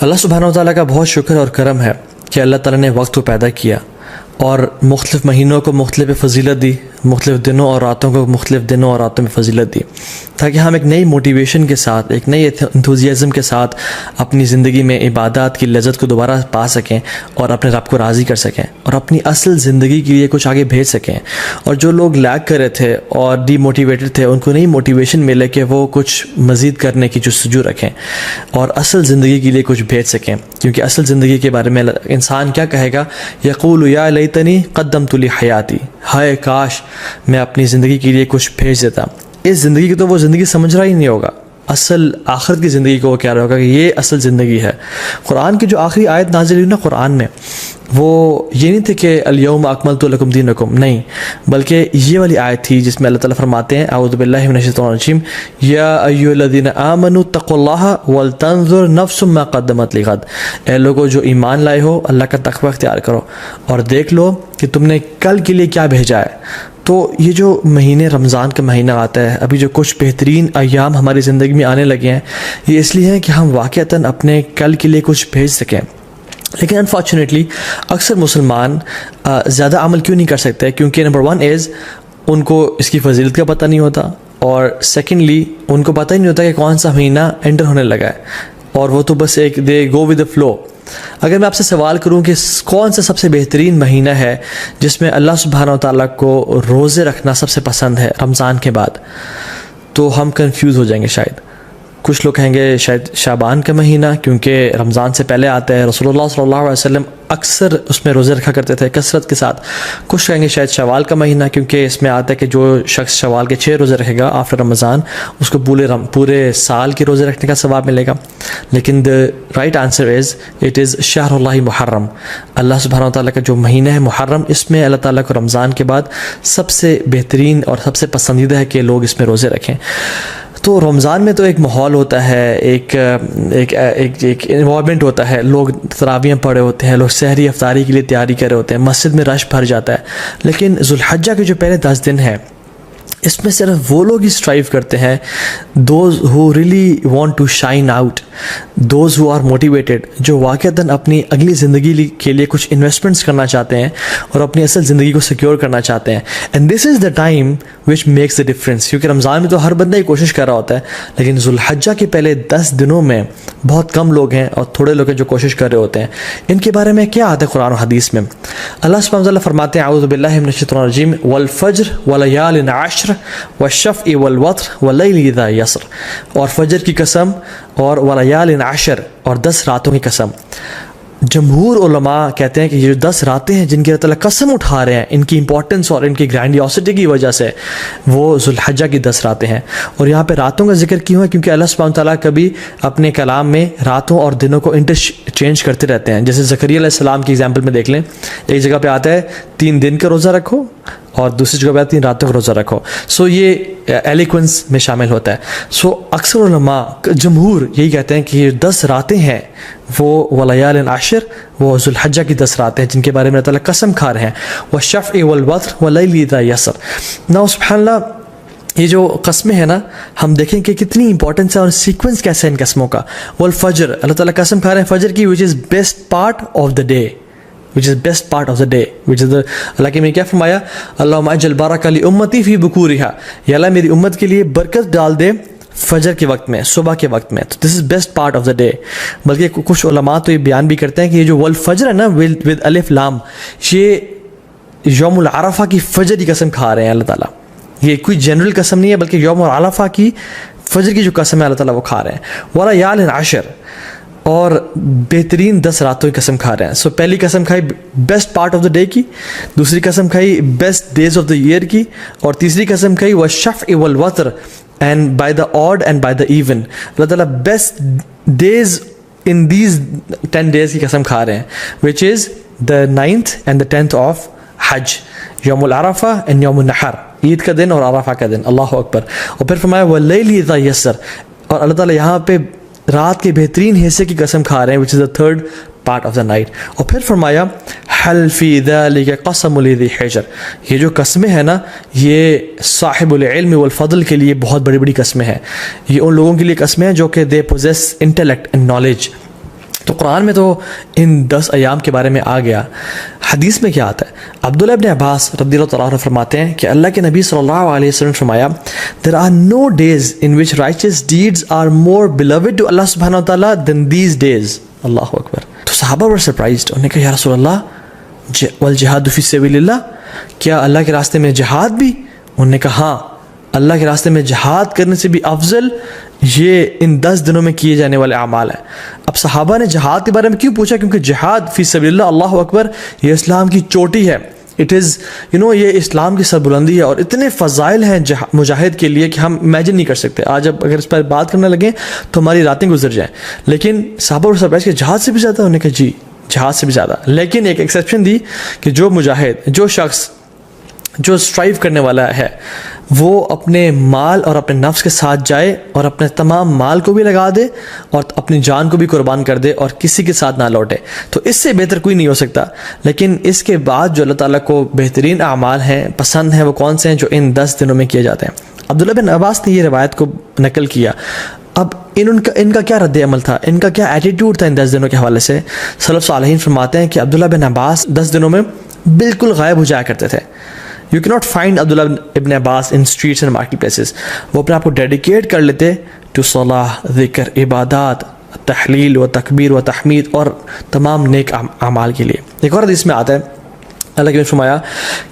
اللہ سبحانہ و تعالیٰ کا بہت شکر اور کرم ہے کہ اللہ تعالیٰ نے وقت کو پیدا کیا اور مختلف مہینوں کو مختلف فضیلت دی، مختلف دنوں اور راتوں کو مختلف دنوں اور راتوں میں فضیلت دی، تاکہ ہم ایک نئی موٹیویشن کے ساتھ، ایک نئی انتھوزیازم کے ساتھ اپنی زندگی میں عبادات کی لذت کو دوبارہ پا سکیں اور اپنے رب کو راضی کر سکیں اور اپنی اصل زندگی کے لیے کچھ آگے بھیج سکیں۔ اور جو لوگ لیگ کر رہے تھے اور ڈی موٹیویٹڈ تھے، ان کو نئی موٹیویشن ملے کہ وہ کچھ مزید کرنے کی جستجو رکھیں اور اصل زندگی کے لیے کچھ بھیج سکیں، کیونکہ اصل زندگی کے بارے میں انسان کیا کہے گا؟ یقول یا لیتنی قدمت لی حیاتی، ہائے کاش میں اپنی زندگی کے لیے کچھ بھیج دیتا۔ اس زندگی کی تو وہ زندگی سمجھ رہا ہی نہیں ہوگا، اصل آخرت کی زندگی کو وہ کہہ رہا ہوگا کہ یہ اصل زندگی ہے۔ قرآن کی جو آخری آیت نازل ہوئی نا قرآن میں، وہ یہ نہیں تھے کہ الیوم اکملت لکم دینکم، نہیں، بلکہ یہ والی آیت تھی جس میں اللہ تعالیٰ فرماتے ہیں اعوذ باللہ من الشیطان الرجیم یا ایھا الذین آمنوا اتقوا اللہ ولتنظر نفس ما قدمت لغد، اے لوگو جو ایمان لائے ہو اللہ کا تقوی اختیار کرو اور دیکھ لو کہ تم نے کل کے لیے کیا بھیجا ہے۔ تو یہ جو مہینے رمضان کا مہینہ آتا ہے، ابھی جو کچھ بہترین ایام ہماری زندگی میں آنے لگے ہیں، یہ اس لیے ہے کہ ہم واقعتاً اپنے کل کے لیے کچھ بھیج سکیں۔ لیکن انفارچونیٹلی اکثر مسلمان زیادہ عمل کیوں نہیں کر سکتے؟ کیونکہ نمبر 1 از ان کو اس کی فضیلت کا پتہ نہیں ہوتا، اور سیکنڈلی ان کو پتہ ہی نہیں ہوتا کہ کون سا مہینہ انٹر ہونے لگا ہے، اور وہ تو بس ایک دے گو ود دا فلو۔ اگر میں آپ سے سوال کروں کہ کون سا سب سے بہترین مہینہ ہے جس میں اللہ سبحانہ و تعالیٰ کو روزے رکھنا سب سے پسند ہے رمضان کے بعد، تو ہم کنفیوز ہو جائیں گے شاید۔ کچھ لوگ کہیں گے شاید شعبان کا مہینہ، کیونکہ رمضان سے پہلے آتا ہے، رسول اللہ صلی اللہ علیہ وسلم اکثر اس میں روزے رکھا کرتے تھے کثرت کے ساتھ۔ کچھ کہیں گے شاید شوال کا مہینہ، کیونکہ اس میں آتا ہے کہ جو شخص شوال کے 6 روزے رکھے گا آفٹر رمضان، اس کو پورے سال کے روزے رکھنے کا ثواب ملے گا۔ لیکن the right answer is it is شہر اللہ محرم، اللہ سبحانہ و تعالیٰ کا جو مہینہ ہے محرم، اس میں اللہ تعالیٰ کو رمضان کے بعد سب سے بہترین اور سب سے پسندیدہ ہے کہ لوگ اس میں روزے رکھیں۔ تو رمضان میں تو ایک ماحول ہوتا ہے، ایک انوائرمنٹ ہوتا ہے، لوگ تراویحیں پڑھے ہوتے ہیں، لوگ سحری افطاری کے لیے تیاری کر رہے ہوتے ہیں، مسجد میں رش بھر جاتا ہے۔ لیکن ذوالحجہ کے جو پہلے 10 دن ہیں، اس میں صرف وہ لوگ ہی اسٹرائیو کرتے ہیں، those who really want to shine out, those who are motivated, جو واقعتاً اپنی اگلی زندگی کے لیے کچھ انویسٹمنٹس کرنا چاہتے ہیں اور اپنی اصل زندگی کو سیکیور کرنا چاہتے ہیں۔ And this is the time which makes the difference, کیونکہ رمضان میں تو ہر بندہ ہی کوشش کر رہا ہوتا ہے، لیکن ذوالحجہ کے پہلے 10 دنوں میں بہت کم لوگ ہیں اور تھوڑے لوگ ہیں جو کوشش کر رہے ہوتے ہیں۔ ان کے بارے میں کیا آتا ہے قرآن و حدیث میں؟ اللہ سبحانہ وتعالیٰ فرماتے ہیں اعوذ باللہ من الشیطان الرجیم والفجر ولیال عشر والشفع والوتر واللیل اذا یسر، اور فجر کی قسم اور ولیال عشر اور 10 راتوں کی قسم۔ جمہور علماء کہتے ہیں کہ یہ جو 10 راتیں ہیں جن کی اللہ تعالیٰ قسم اٹھا رہے ہیں، ان کی امپورٹنس اور ان کی گرینڈیوسٹی کی وجہ سے وہ ذوالحجہ کی 10 راتیں ہیں۔ اور یہاں پہ راتوں کا ذکر کیوں ہے؟ کیونکہ اللہ سبحانہ تعالیٰ کبھی اپنے کلام میں راتوں اور دنوں کو انٹرچینج کرتے رہتے ہیں۔ جیسے زکریا علیہ السلام کی ایگزامپل میں دیکھ لیں، ایک جگہ پہ آتا ہے 3 دن کا روزہ رکھو اور دوسری جگہ پہ 3 راتوں کا روزہ رکھو۔ سو یہ ایلیکوینس میں شامل ہوتا ہے۔ سو اکثر علماء جمہور یہی کہتے ہیں کہ یہ 10 راتیں ہیں وہ ولیال عشر، وہ ذوالحجہ کی 10 راتیں ہیں جن کے بارے میں اللہ تعالیٰ قسم کھا رہے ہیں، والشفع والوتر واللیل اذا یسر۔ نا سبحان اللہ، یہ جو قسمیں ہیں نا، ہم دیکھیں کہ کتنی امپورٹنس ہے اور سیکوینس کیسے ہے ان قسموں کا۔ والفجر، اللہ تعالیٰ قسم کھا رہے ہیں فجر کی، which is best part of the day، which is best part of the day، which is the اللہ کے میں کیا فرمایا؟ اللہم اجعل بارک لامتی فی بکورہا، یا اللہ میری امت کے لیے برکت ڈال دے فجر کے وقت میں، صبح کے وقت میں۔ تو this is best part of the day. بلکہ کچھ علماء تو یہ بیان بھی کرتے ہیں کہ یہ جو والفجر ہے نا ود الف لام، یہ یوم العرفہ کی فجر کی قسم کھا رہے ہیں اللہ تعالیٰ۔ یہ کوئی جنرل قسم نہیں ہے، بلکہ یوم العرفہ کی فجر کی جو قسم ہے اللہ تعالیٰ وہ کھا رہے ہیں۔ ولیال عشر، اور بہترین 10 راتوں کی قسم کھا رہے ہیں۔ سو پہلی قسم کھائی best part of the day کی، دوسری قسم کھائی best days of the year کی، اور تیسری قسم کھائی والشفع والوتر and by the odd and by the even. اللہ تعالیٰ best days in these 10 days کی قسم کھا رہے ہیں، which is the 9th and the 10th of Hajj, یوم العرفہ اینڈ یوم النحر، عید کا دن اور عرفہ کا دن۔ اللہ اکبر۔ اور پھر فرمایا واللیل اذا یسر، اور اللہ تعالیٰ یہاں پہ رات کے بہترین حصے کی قسم کھا رہے ہیں، which is the 3rd part of the night۔ اور پھر فرمایا حل فی ذلک قسم لذی حجر، یہ جو قسمیں ہیں نا، یہ صاحب العلم والفضل کے لیے بہت بڑی بڑی قسمیں ہیں۔ یہ ان لوگوں کے لیے قسمیں ہیں جو کہ they possess intellect and knowledge۔ تو تو قرآن میں تو ان 10 ایام کے بارے میں آ گیا. حدیث میں کیا آتا ہے؟ عبداللہ ابن عباس رضی اللہ تعالیٰ عنہ فرماتے ہیں کہ اللہ کے نبی صلی اللہ علیہ وسلم نے فرمایا there are no days in which righteous deeds are more beloved to Allah subhanahu wa ta'ala than these days. اللہ اکبر. تو صحابہ were surprised. انہوں نے کہا یا رسول اللہ والجہاد فی سبیل اللہ، کیا اللہ کے راستے میں جہاد بھی؟ انہوں نے کہا ہاں، اللہ کے راستے میں جہاد کرنے سے بھی افضل یہ ان 10 دنوں میں کیے جانے والے اعمال ہیں. اب صحابہ نے جہاد کے بارے میں کیوں پوچھا؟ کیونکہ جہاد فی سبیل اللہ، اللہ اکبر، یہ اسلام کی چوٹی ہے. اٹ از یہ اسلام کی سربلندی ہے، اور اتنے فضائل ہیں مجاہد کے لیے کہ ہم امیجن نہیں کر سکتے. آج اب اگر اس پر بات کرنے لگیں تو ہماری راتیں گزر جائیں. لیکن صحابہ اور سرپرائز کہ جہاد سے بھی زیادہ؟ انہوں نے کہا جی جہاد سے بھی زیادہ. لیکن ایک ایکسیپشن دی کہ جو مجاہد، جو شخص جو اسٹرائیو کرنے والا ہے، وہ اپنے مال اور اپنے نفس کے ساتھ جائے اور اپنے تمام مال کو بھی لگا دے اور اپنی جان کو بھی قربان کر دے اور کسی کے ساتھ نہ لوٹے، تو اس سے بہتر کوئی نہیں ہو سکتا. لیکن اس کے بعد جو اللہ تعالیٰ کو بہترین اعمال ہیں، پسند ہیں، وہ کون سے ہیں؟ جو ان 10 دنوں میں کیے جاتے ہیں. عبداللہ بن عباس نے یہ روایت کو نقل کیا. اب ان کا کیا رد عمل تھا، ان کا کیا ایٹیٹیوڈ تھا ان 10 دنوں کے حوالے سے؟ سلف صالحین فرماتے ہیں کہ عبداللہ بن عباس 10 دنوں میں بالکل غائب ہو جایا کرتے تھے. You cannot find Abdullah ibn Abbas in streets and marketplaces. وہ اپنے آپ کو ڈیڈیکیٹ کر لیتے to صلاح، ذکر، عبادات، تحلیل و تکبیر و تحمید اور تمام نیک اعمال کے لیے. ایک اور حدیث میں آتا ہے اللہ کے نے فرمایا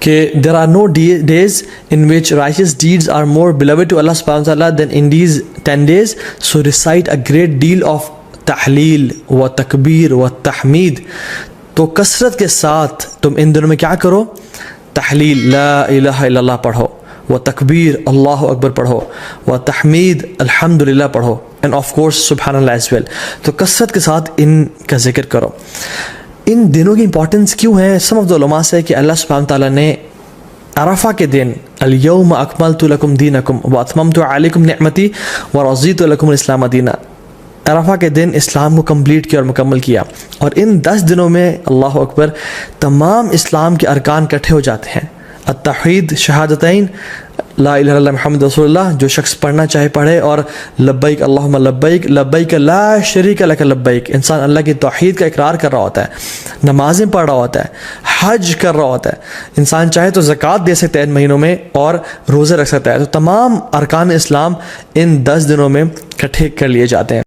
کہ there are no days in which righteous deeds are more beloved to Allah subhanahu wa ta'ala than in these 10 days. So recite a great deal of تحلیل و تکبیر و تحمید. تو کثرت کے ساتھ تم ان دنوں میں کیا کرو؟ تحلیل لا الہ الا اللہ پڑھو، و تکبیر اللہ اکبر پڑھو، و تحمید الحمدللہ پڑھو، اینڈ آف کورس سبحان اللہ ایز ویل. تو کثرت کے ساتھ ان کا ذکر کرو. ان دنوں کی امپورٹنس کیوں ہے؟ سم آف دی علماء سے کہ اللہ سبحانہ تعالیٰ نے عرفہ کے دن الیوم اکملت لکم دینکم و اتممت علیکم نعمتی و رضیت لکم الاسلام دینا، عرفہ کے دن اسلام کو کمپلیٹ کیا اور مکمل کیا. اور ان 10 دنوں میں اللہ اکبر تمام اسلام کے ارکان اکٹھے ہو جاتے ہیں. التوحید، شہادتین، لا الہ الا اللہ محمد رسول اللہ، جو شخص پڑھنا چاہے پڑھے، اور لبیک اللہم لبیک لبیک لا شریک لک لبیک. انسان اللہ کی توحید کا اقرار کر رہا ہوتا ہے، نمازیں پڑھ رہا ہوتا ہے، حج کر رہا ہوتا ہے. انسان چاہے تو زکوٰۃ دے سکتا ہے ان مہینوں میں اور روزے رکھ سکتا ہے. تو تمام ارکان اسلام ان 10 دنوں میں اکٹھے کر لیے جاتے ہیں.